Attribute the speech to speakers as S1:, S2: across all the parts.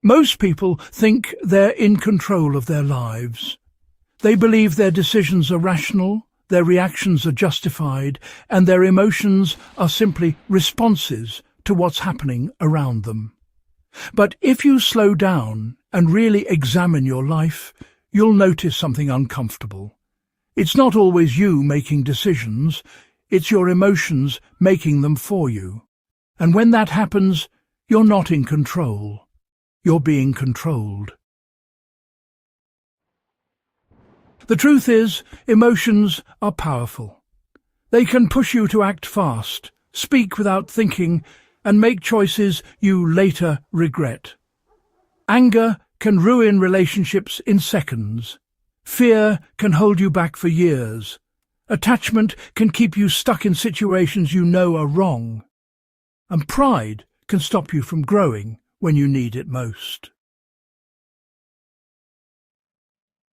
S1: Most people think they're in control of their lives. They believe their decisions are rational, their reactions are justified, and their emotions are simply responses to what's happening around them. But if you slow down and really examine your life, you'll notice something uncomfortable. It's not always you making decisions, it's your emotions making them for you. And when that happens, you're not in control. You're being controlled. The truth is, emotions are powerful. They can push you to act fast, speak without thinking, and make choices you later regret. Anger can ruin relationships in seconds. Fear can hold you back for years. Attachment can keep you stuck in situations you know are wrong. And pride can stop you from growing when you need it most.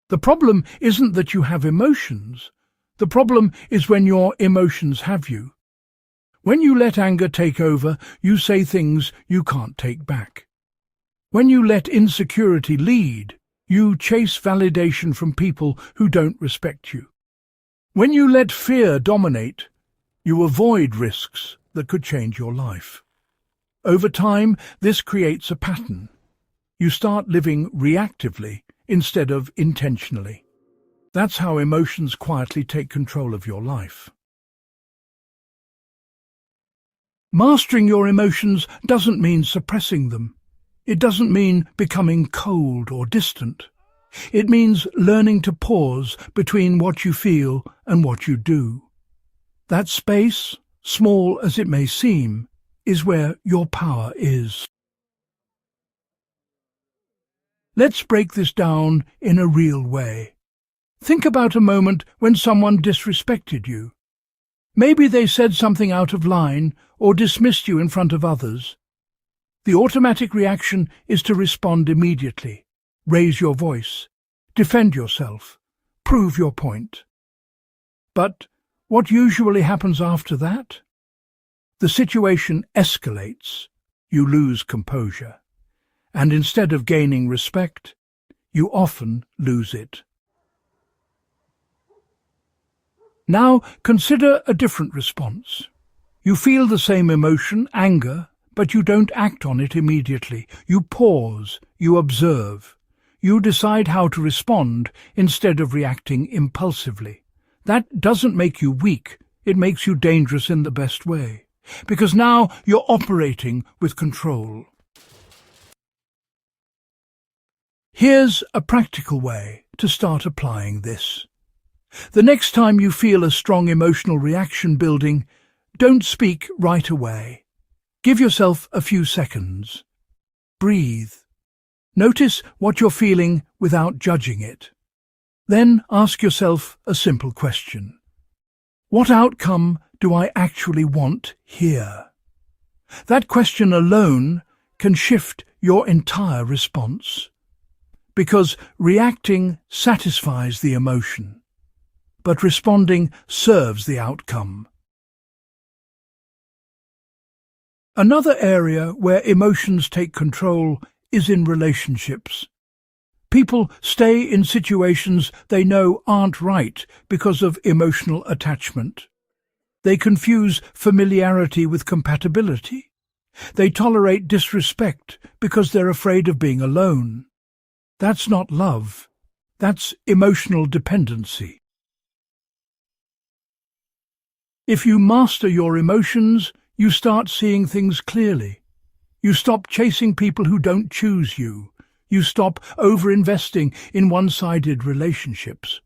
S1: The problem isn't that you have emotions. The problem is when your emotions have you. When you let anger take over, you say things you can't take back. When you let insecurity lead, you chase validation from people who don't respect you. When you let fear dominate, you avoid risks that could change your life. Over time, this creates a pattern. You start living reactively instead of intentionally. That's how emotions quietly take control of your life. Mastering your emotions doesn't mean suppressing them. It doesn't mean becoming cold or distant. It means learning to pause between what you feel and what you do. That space, small as it may seem, is where your power is. Let's break this down in a real way. Think about a moment when someone disrespected you. Maybe they said something out of line or dismissed you in front of others. The automatic reaction is to respond immediately, raise your voice, defend yourself, prove your point. But what usually happens after that? The situation escalates, you lose composure, and instead of gaining respect, you often lose it. Now consider a different response. You feel the same emotion, anger, but you don't act on it immediately. You pause, you observe. You decide how to respond instead of reacting impulsively. That doesn't make you weak, it makes you dangerous in the best way. Because now you're operating with control. Here's a practical way to start applying this. The next time you feel a strong emotional reaction building, don't speak right away. Give yourself a few seconds. Breathe. Notice what you're feeling without judging it. Then ask yourself a simple question. What outcome do I actually want here? That question alone can shift your entire response. Because reacting satisfies the emotion, but responding serves the outcome. Another area where emotions take control is in relationships. People stay in situations they know aren't right because of emotional attachment. They confuse familiarity with compatibility. They tolerate disrespect because they're afraid of being alone. That's not love. That's emotional dependency. If you master your emotions, you start seeing things clearly. You stop chasing people who don't choose you. You stop over-investing in one-sided relationships.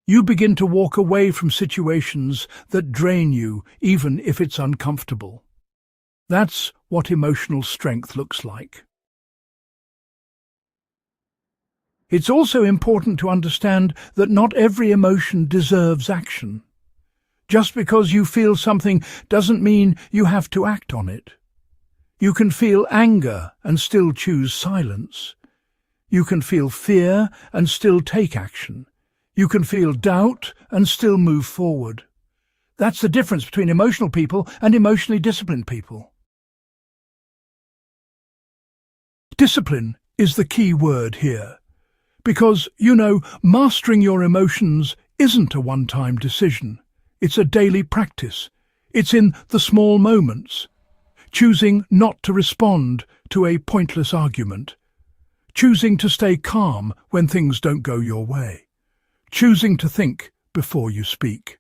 S1: You begin to walk away from situations that drain you, even if it's uncomfortable. That's what emotional strength looks like. It's also important to understand that not every emotion deserves action. Just because you feel something doesn't mean you have to act on it. You can feel anger and still choose silence. You can feel fear and still take action. You can feel doubt and still move forward. That's the difference between emotional people and emotionally disciplined people. Discipline is the key word here. Because, mastering your emotions isn't a one-time decision. It's a daily practice. It's in the small moments. Choosing not to respond to a pointless argument. Choosing to stay calm when things don't go your way. Choosing to think before you speak.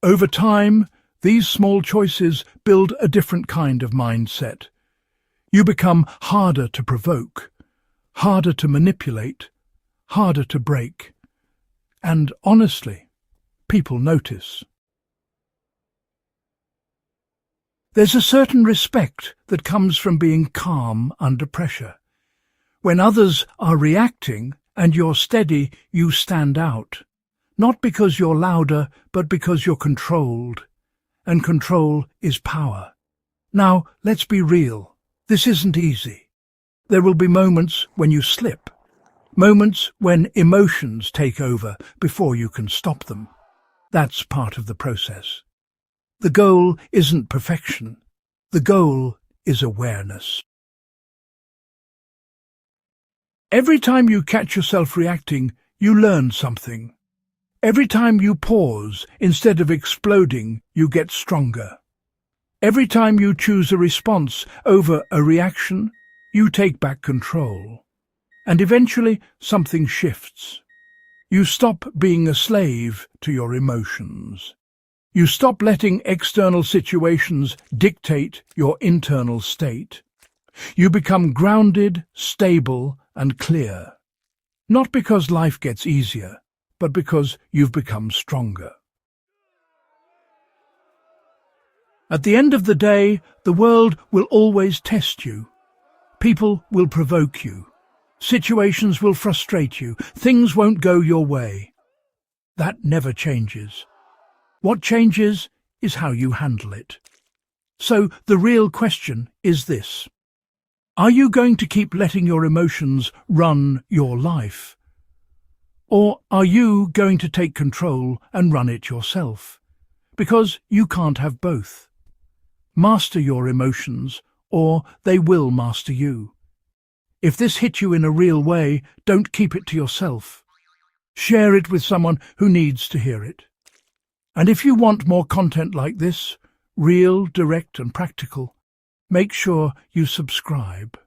S1: Over time, these small choices build a different kind of mindset. You become harder to provoke, harder to manipulate, harder to break. And honestly, people notice. There's a certain respect that comes from being calm under pressure. When others are reacting and you're steady, you stand out. Not because you're louder, but because you're controlled. And control is power. Now, let's be real. This isn't easy. There will be moments when you slip. Moments when emotions take over before you can stop them. That's part of the process. The goal isn't perfection. The goal is awareness. Every time you catch yourself reacting, you learn something. Every time you pause, instead of exploding, you get stronger. Every time you choose a response over a reaction, you take back control. And eventually, something shifts. You stop being a slave to your emotions. You stop letting external situations dictate your internal state. You become grounded, stable, and clear. Not because life gets easier, but because you've become stronger. At the end of the day, the world will always test you. People will provoke you. Situations will frustrate you. Things won't go your way. That never changes. What changes is how you handle it. So the real question is this. Are you going to keep letting your emotions run your life? Or are you going to take control and run it yourself? Because you can't have both. Master your emotions, or they will master you. If this hit you in a real way, don't keep it to yourself. Share it with someone who needs to hear it. And if you want more content like this, real, direct and practical, make sure you subscribe.